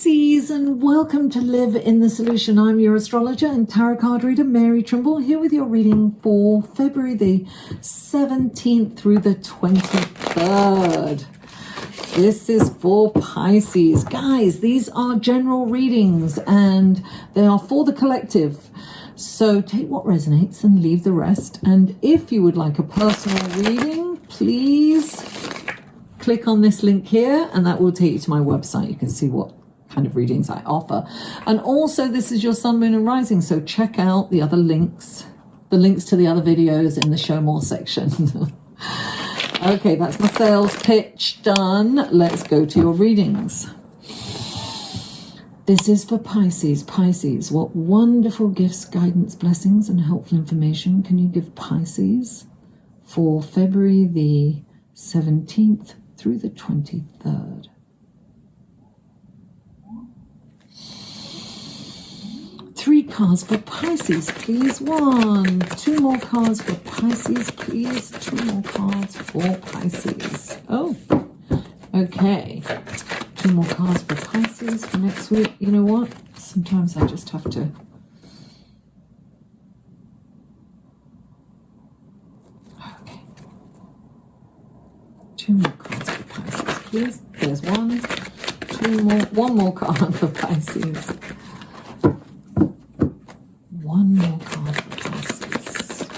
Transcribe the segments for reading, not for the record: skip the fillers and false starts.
Pisces, and welcome to Live in the Solution. I'm your astrologer and tarot card reader, Mary Trimble, here with your reading for February the 17th through the 23rd. This is for Pisces. Guys, these are general readings and they are for the collective. So take what resonates and leave the rest. And if you would like a personal reading, please click on this link here and that will take you to my website. You can see what kind of readings I offer. And also this is your sun, moon and rising. So check out the other links, the links to the other videos in the show more section. Okay, that's my sales pitch done. Let's go to your readings. This is for Pisces. Pisces, what wonderful gifts, guidance, blessings, and helpful information can you give Pisces for February the 17th through the 23rd? Three cards for Pisces, please. One. Two more cards for Pisces, please. Two more cards for Pisces. Oh, okay. Two more cards for Pisces for next week. You know what? Sometimes I just have to. Okay. Two more cards for Pisces, please. There's one. Two more. One more card for Pisces. One more card for Pisces.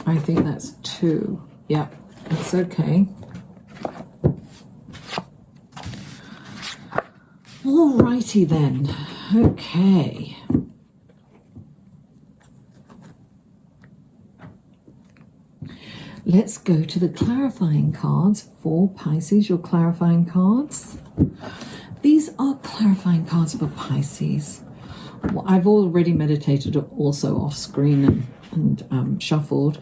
I think that's two. Yep, that's okay. Alrighty then. Okay. Let's go to the clarifying cards for Pisces, your clarifying cards. These are clarifying cards for Pisces. Well, I've already meditated also off screen and shuffled.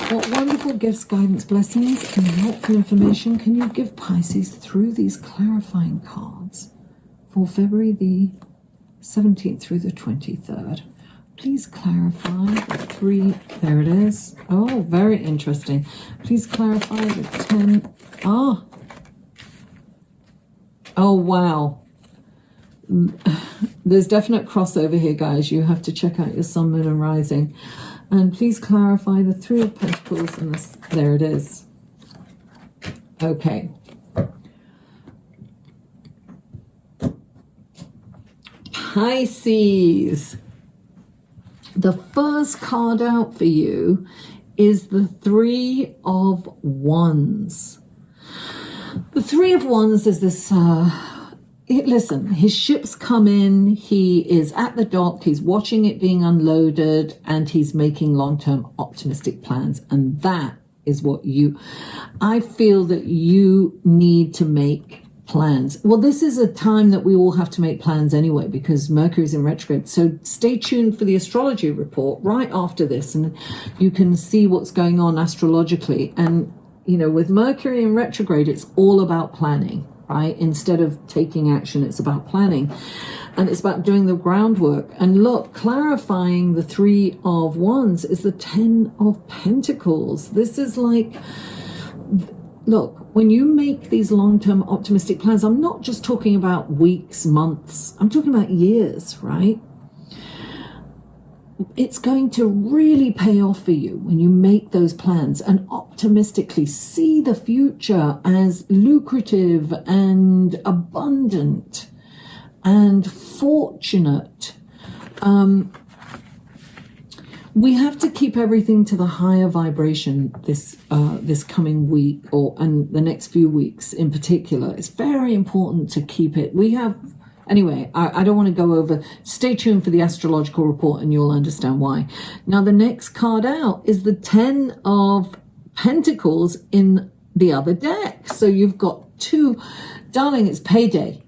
What wonderful gifts, guidance, blessings, and helpful information can you give Pisces through these clarifying cards for February the 17th through the 23rd? Please clarify the three. There it is. Oh, very interesting. Please clarify the 10. Oh, wow. There's definite crossover here, guys. You have to check out your sun, moon, and rising. And please clarify the Three of Pentacles and this. There it is. Okay. Pisces. The first card out for you is the Three of Wands. The Three of Wands is this, listen, his ship's come in, he is at the dock, he's watching it being unloaded, and he's making long-term optimistic plans. And that is what I feel that you need to make plans. Well, this is a time that we all have to make plans anyway, because Mercury's in retrograde. So stay tuned for the astrology report right after this, and you can see what's going on astrologically. And you know, with Mercury in retrograde, it's all about planning, right? Instead of taking action, it's about planning. And it's about doing the groundwork. And look, clarifying the Three of Wands is the 10 of Pentacles. This is like, look, when you make these long-term optimistic plans, I'm not just talking about weeks, months. I'm talking about years, right? It's going to really pay off for you when you make those plans and optimistically see the future as lucrative and abundant and fortunate. We have to keep everything to the higher vibration this coming week and the next few weeks in particular. It's very important to keep it. Anyway, I don't want to go over. Stay tuned for the astrological report and you'll understand why. Now, the next card out is the 10 of Pentacles in the other deck. So you've got two. Darling, it's payday.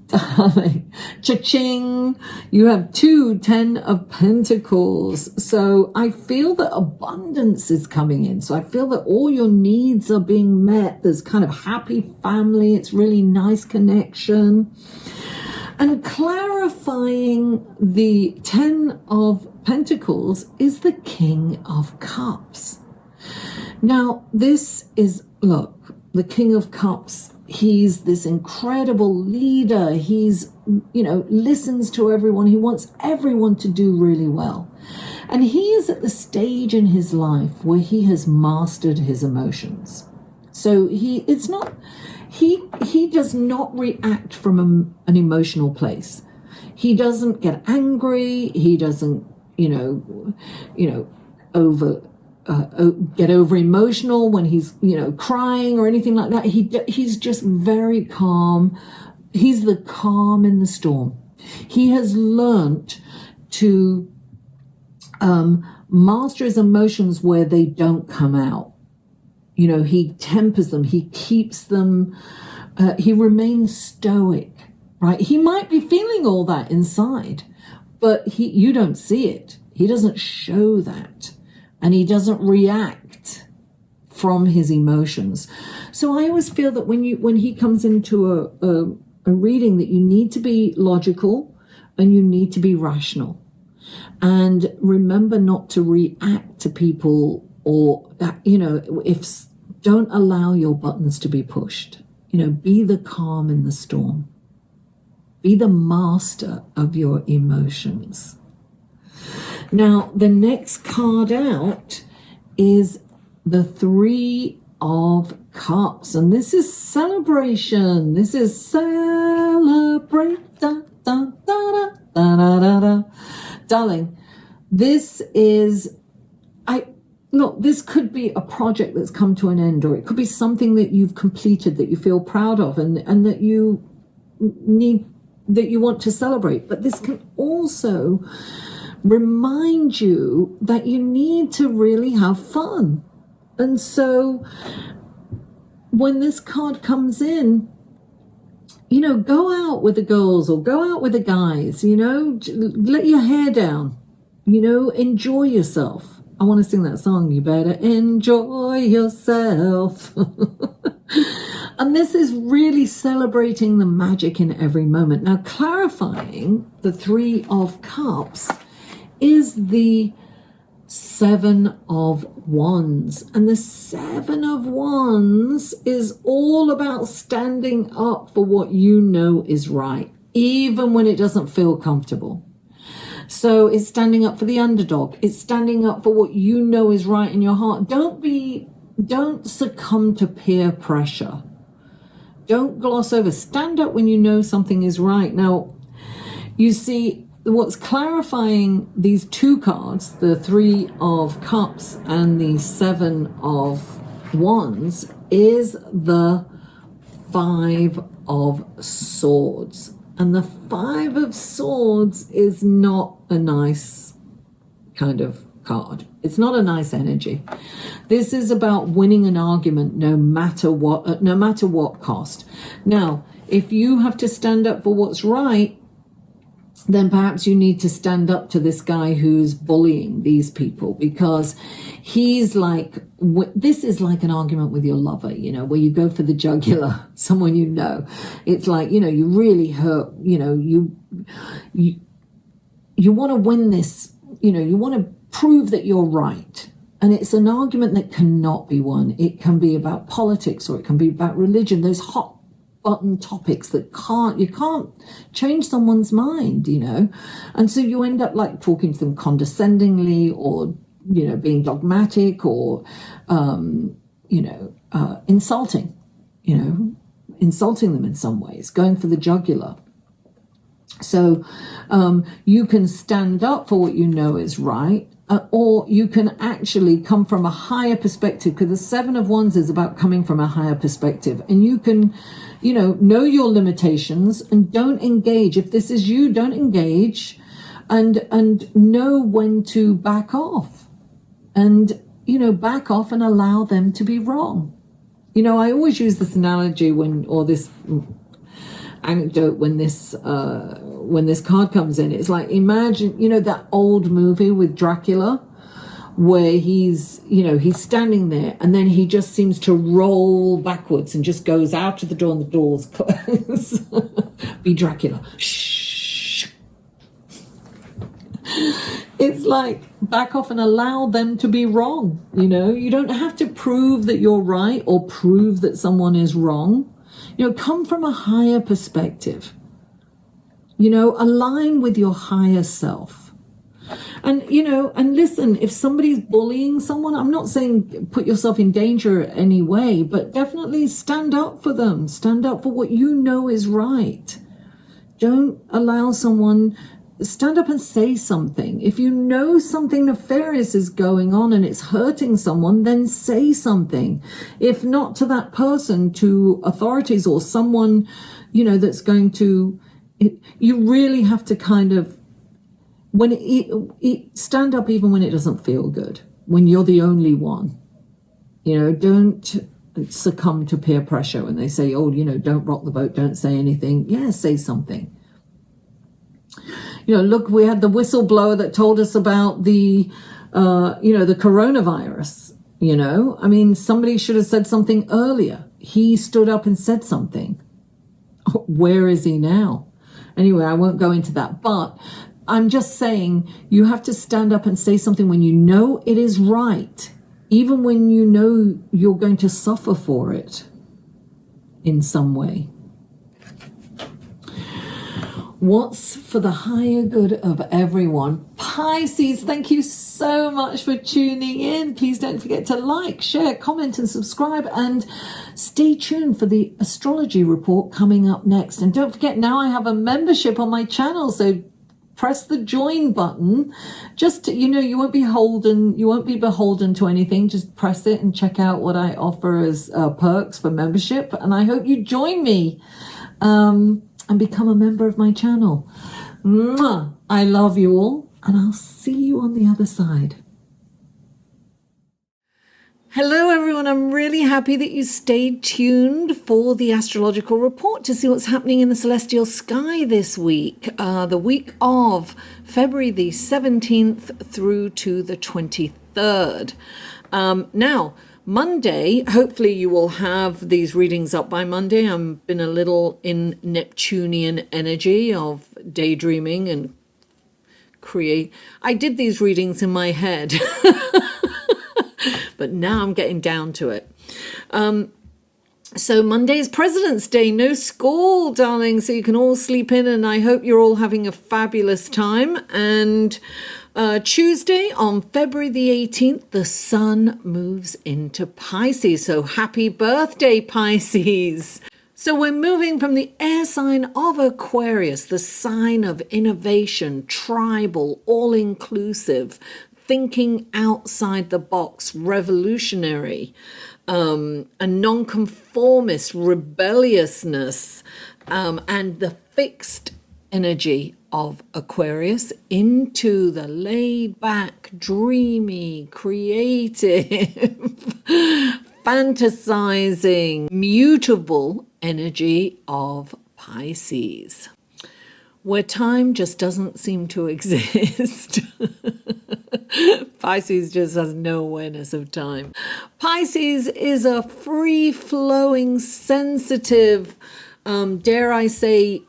Darling, cha-ching, you have two 10 of Pentacles. So I feel that abundance is coming in. So I feel that all your needs are being met. There's kind of happy family. It's really nice connection. And clarifying the 10 of Pentacles is the King of Cups. Now, this is, look, the King of Cups. He's this incredible leader. He's, listens to everyone. He wants everyone to do really well. And he is at the stage in his life where he has mastered his emotions. So he does not react from an emotional place. He doesn't get angry. He doesn't, get over emotional when he's, crying or anything like that. He's just very calm. He's the calm in the storm. He has learnt to master his emotions where they don't come out. He tempers them. He keeps them. He remains stoic, right? He might be feeling all that inside, but you don't see it. He doesn't show that. And he doesn't react from his emotions. So I always feel that when he comes into a reading, that you need to be logical and you need to be rational. And remember not to react to people, or, don't allow your buttons to be pushed. Be the calm in the storm. Be the master of your emotions. Now, the next card out is the Three of Cups. And this is celebration. This is celebrate. Da, da, da, da, da, da, da. Darling, this is... Look, this could be a project that's come to an end, or it could be something that you've completed that you feel proud of and that you want to celebrate. But this can also remind you that you need to really have fun. And so when this card comes in, go out with the girls or go out with the guys, let your hair down, enjoy yourself. I want to sing that song. You better enjoy yourself. And this is really celebrating the magic in every moment. Now, clarifying the Three of Cups is the Seven of Wands. And the Seven of Wands is all about standing up for what you know is right, even when it doesn't feel comfortable. So it's standing up for the underdog. It's standing up for what you know is right in your heart. Don't succumb to peer pressure. Don't gloss over. Stand up when you know something is right. Now, you see, what's clarifying these two cards, the Three of Cups and the Seven of Wands, is the Five of Swords. And the Five of Swords is not a nice kind of card. It's not a nice energy. This is about winning an argument no matter what cost. Now, if you have to stand up for what's right, then perhaps you need to stand up to this guy who's bullying these people, because he's like, this is like an argument with your lover, where you go for the jugular, someone It's like, you really hurt, you want to win this, you want to prove that you're right. And it's an argument that cannot be won. It can be about politics, or it can be about religion. Those hot button topics that you can't change someone's mind, and so you end up like talking to them condescendingly, or being dogmatic, or insulting them in some ways, going for the jugular. So you can stand up for what you know is right, or you can actually come from a higher perspective, because the Seven of Wands is about coming from a higher perspective. And you can, know your limitations and don't engage. If this is you, don't engage, and know when to back off, and, back off and allow them to be wrong. I always use this analogy this anecdote when this card comes in. It's like, imagine, that old movie with Dracula, where he's standing there and then he just seems to roll backwards and just goes out to the door and the doors close. Be Dracula. Shh. It's like back off and allow them to be wrong. You don't have to prove that you're right or prove that someone is wrong. Come from a higher perspective. Align with your higher self. And listen, if somebody's bullying someone, I'm not saying put yourself in danger in any way, but definitely stand up for them. Stand up for what you know is right. Don't allow someone, stand up and say something. If you know something nefarious is going on and it's hurting someone, then say something. If not to that person, to authorities or someone, that's going to, you really have to kind of, stand up even when it doesn't feel good, when you're the only one. Don't succumb to peer pressure when they say, don't rock the boat, don't say anything. Yeah, say something. Look, we had the whistleblower that told us about the coronavirus. Somebody should have said something earlier. He stood up and said something. Where is he now? Anyway, I won't go into that, but I'm just saying you have to stand up and say something when you know it is right, even when you know you're going to suffer for it in some way. What's for the higher good of everyone? Pisces, thank you so much for tuning in. Please don't forget to like, share, comment, and subscribe. And stay tuned for the astrology report coming up next. And don't forget, now I have a membership on my channel. So press the join button. Just, you won't be beholden to anything. Just press it and check out what I offer as perks for membership. And I hope you join me and become a member of my channel. Mwah! I love you all, and I'll see you on the other side. Hello everyone, I'm really happy that you stayed tuned for the astrological report to see what's happening in the celestial sky this week, the week of February the 17th through to the 23rd. Now, Monday, hopefully you will have these readings up by Monday. I've been a little in Neptunian energy of daydreaming and I did these readings in my head. But now I'm getting down to it. So Monday is President's Day. No school, darling, so you can all sleep in, and I hope you're all having a fabulous time. And Tuesday, on February the 18th, the sun moves into Pisces. So happy birthday, Pisces. So we're moving from the air sign of Aquarius, the sign of innovation, tribal, all-inclusive, thinking outside the box, revolutionary, a nonconformist, rebelliousness, and the fixed energy of Aquarius into the laid back, dreamy, creative, fantasizing, mutable energy of Pisces, where time just doesn't seem to exist. Pisces just has no awareness of time. Pisces is a free-flowing, sensitive, dare I say,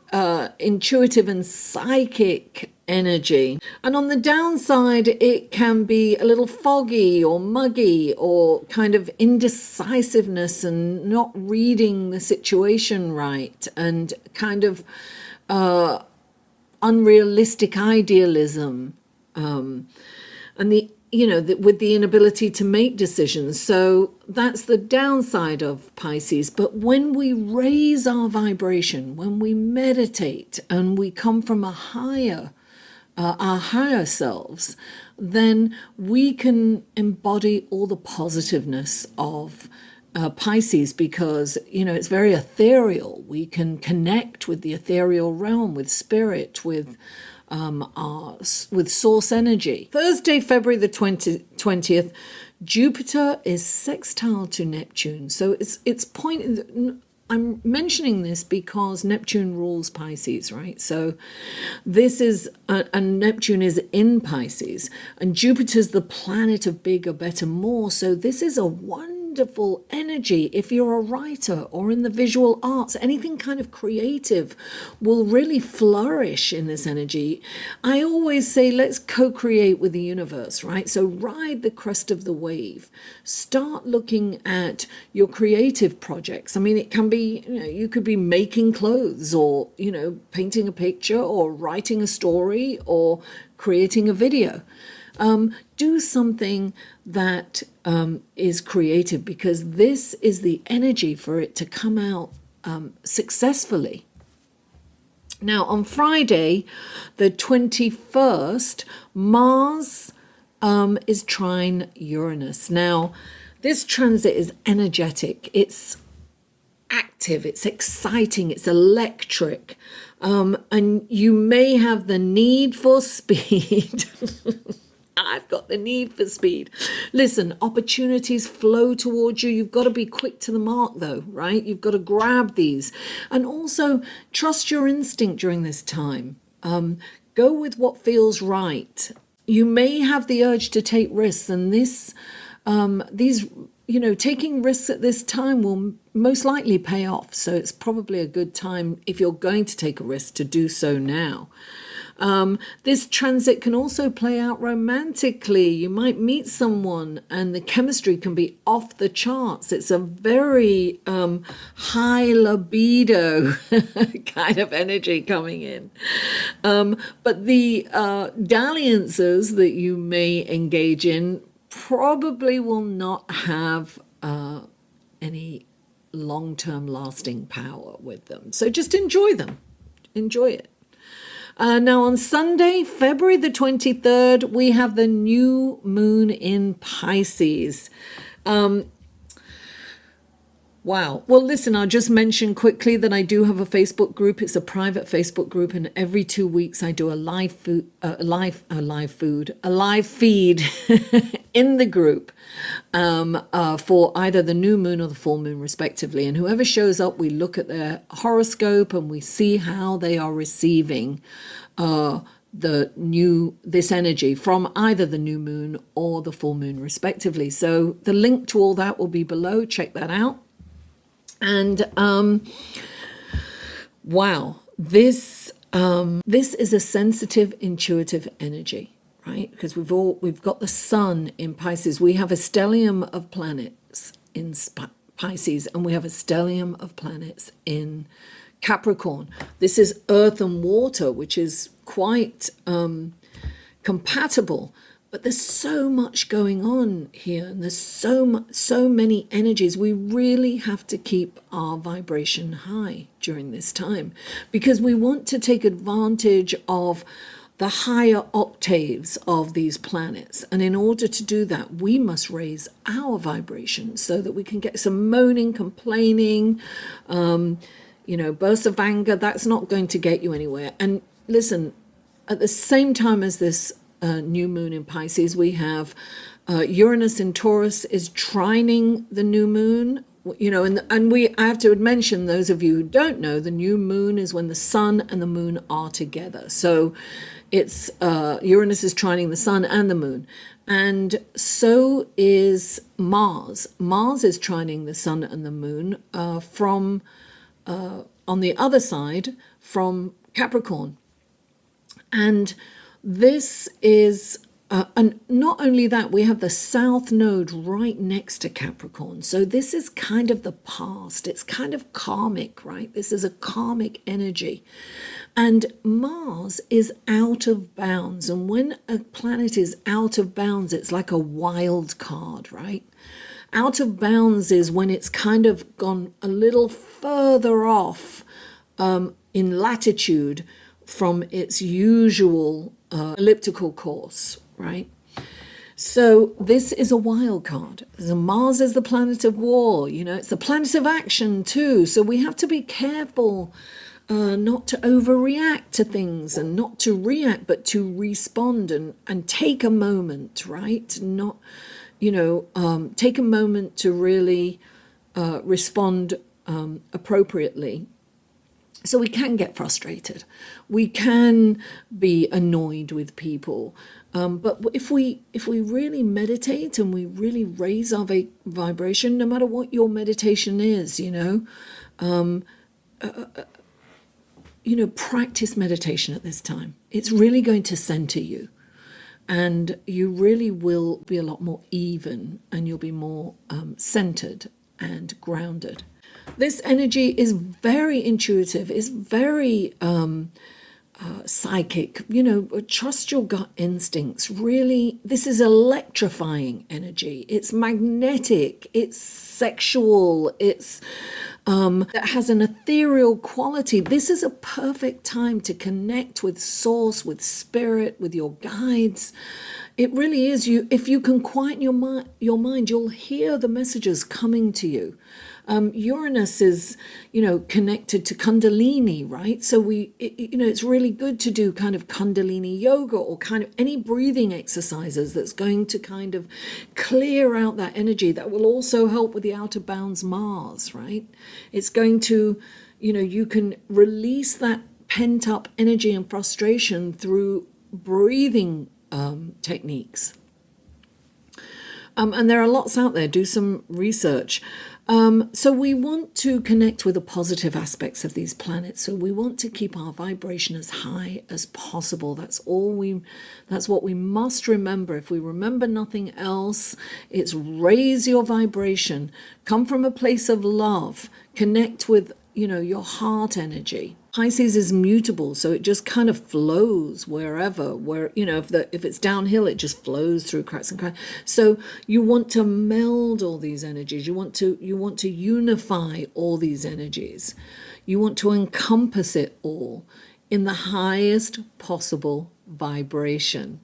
intuitive and psychic energy. And on the downside, it can be a little foggy or muggy or kind of indecisiveness and not reading the situation right, and kind of unrealistic idealism, and with the inability to make decisions. So that's the downside of Pisces. But when we raise our vibration, when we meditate and we come from our higher selves, then we can embody all the positiveness of Pisces, because it's very ethereal. We can connect with the ethereal realm, with spirit, with source energy. Thursday, February the 20th, Jupiter is sextile to Neptune. So I'm mentioning this because Neptune rules Pisces, right? So this is, and Neptune is in Pisces, and Jupiter's the planet of bigger, better, more. So this is a wonderful wonderful energy. If you're a writer or in the visual arts, anything kind of creative will really flourish in this energy. I always say, let's co-create with the universe, right? So ride the crest of the wave. Start looking at your creative projects. I mean, it can be, you could be making clothes, or, painting a picture, or writing a story, or creating a video. Do something that is creative, because this is the energy for it to come out successfully. Now, on Friday, the 21st, Mars is trine Uranus. Now, this transit is energetic. It's active, it's exciting, it's electric, and you may have the need for speed. I've got the need for speed. Listen, opportunities flow towards you. You've got to be quick to the mark, though, right? You've got to grab these. And also, trust your instinct during this time. Go with what feels right. You may have the urge to take risks, and taking risks at this time will most likely pay off. So it's probably a good time, if you're going to take a risk, to do so now. This transit can also play out romantically. You might meet someone and the chemistry can be off the charts. It's a very high libido kind of energy coming in. But the dalliances that you may engage in probably will not have any long-term lasting power with them. So just enjoy them. Enjoy it. Now on Sunday, February the 23rd, we have the new moon in Pisces. Wow. Well, listen, I'll just mention quickly that I do have a Facebook group. It's a private Facebook group, and every 2 weeks I do a live feed in the group for either the new moon or the full moon, respectively. And whoever shows up, we look at their horoscope and we see how they are receiving this energy from either the new moon or the full moon, respectively. So the link to all that will be below. Check that out. And wow, this is a sensitive, intuitive energy, right? Because we've got the sun in Pisces. We have a stellium of planets in Pisces, and we have a stellium of planets in Capricorn. This is earth and water, which is quite compatible. But there's so much going on here, and there's so many energies. We really have to keep our vibration high during this time, because we want to take advantage of the higher octaves of these planets. And in order to do that, we must raise our vibration so that we can get some moaning, complaining, bursts of anger. That's not going to get you anywhere. And listen, at the same time as this new moon in Pisces, we have Uranus in Taurus is trining the new moon, and I have to mention, those of you who don't know, the new moon is when the sun and the moon are together. So it's Uranus is trining the sun and the moon, and so is Mars. Mars is trining the sun and the moon from on the other side from Capricorn, and this is, and not only that, we have the South Node right next to Capricorn. So this is kind of the past. It's kind of karmic, right? This is a karmic energy. And Mars is out of bounds. And when a planet is out of bounds, it's like a wild card, right? Out of bounds is when it's kind of gone a little further off in latitude from its usual elliptical course, right? So this is a wild card. So Mars is the planet of war, it's the planet of action too. So we have to be careful not to overreact to things, and not to react, but to respond and take a moment, right? Not, take a moment to really respond appropriately. So we can get frustrated. We can be annoyed with people. But if we really meditate and we really raise our vibration, no matter what your meditation is, practice meditation at this time. It's really going to center you, and you really will be a lot more even, and you'll be more centered and grounded. This energy is very intuitive, is very psychic. Trust your gut instincts. Really, this is electrifying energy. It's magnetic, it's sexual, it has an ethereal quality. This is a perfect time to connect with source, with spirit, with your guides. It really is. If you can quieten your mind, you'll hear the messages coming to you. Uranus is, connected to Kundalini, right? So it's really good to do kind of Kundalini yoga or kind of any breathing exercises that's going to kind of clear out that energy. That will also help with the outer bounds Mars, right? It's going to, you can release that pent up energy and frustration through breathing techniques. And there are lots out there. Do some research. So we want to connect with the positive aspects of these planets. So we want to keep our vibration as high as possible. That's what we must remember. If we remember nothing else, it's raise your vibration. Come from a place of love. Connect with, your heart energy. Pisces is mutable, so it just kind of flows wherever, if it's downhill, it just flows through cracks and cracks. So you want to meld all these energies. You want to unify all these energies. You want to encompass it all in the highest possible vibration.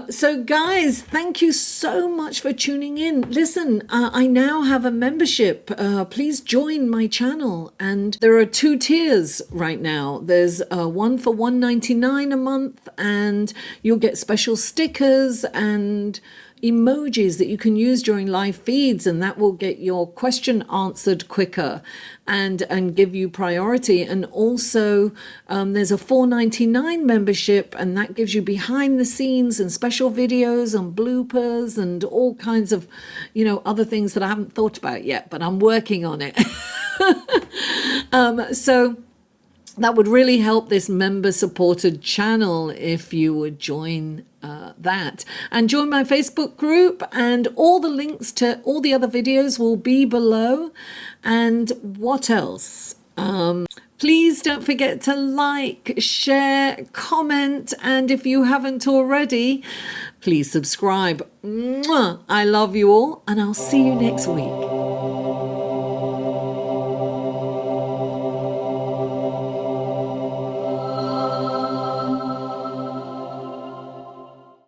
So guys, thank you so much for tuning in. Listen, I now have a membership. Please join my channel, and there are 2 tiers right now. There's one for $1.99 a month, and you'll get special stickers and emojis that you can use during live feeds, and that will get your question answered quicker and give you priority. And also there's a $4.99 membership, and that gives you behind the scenes and special videos and bloopers and all kinds of other things that I haven't thought about yet, but I'm working on it. So that would really help this member supported channel if you would join that, and join my Facebook group, and all the links to all the other videos will be below. And what else? Please don't forget to like, share, comment, and if you haven't already, please subscribe. Mwah! I love you all, and I'll see you next week.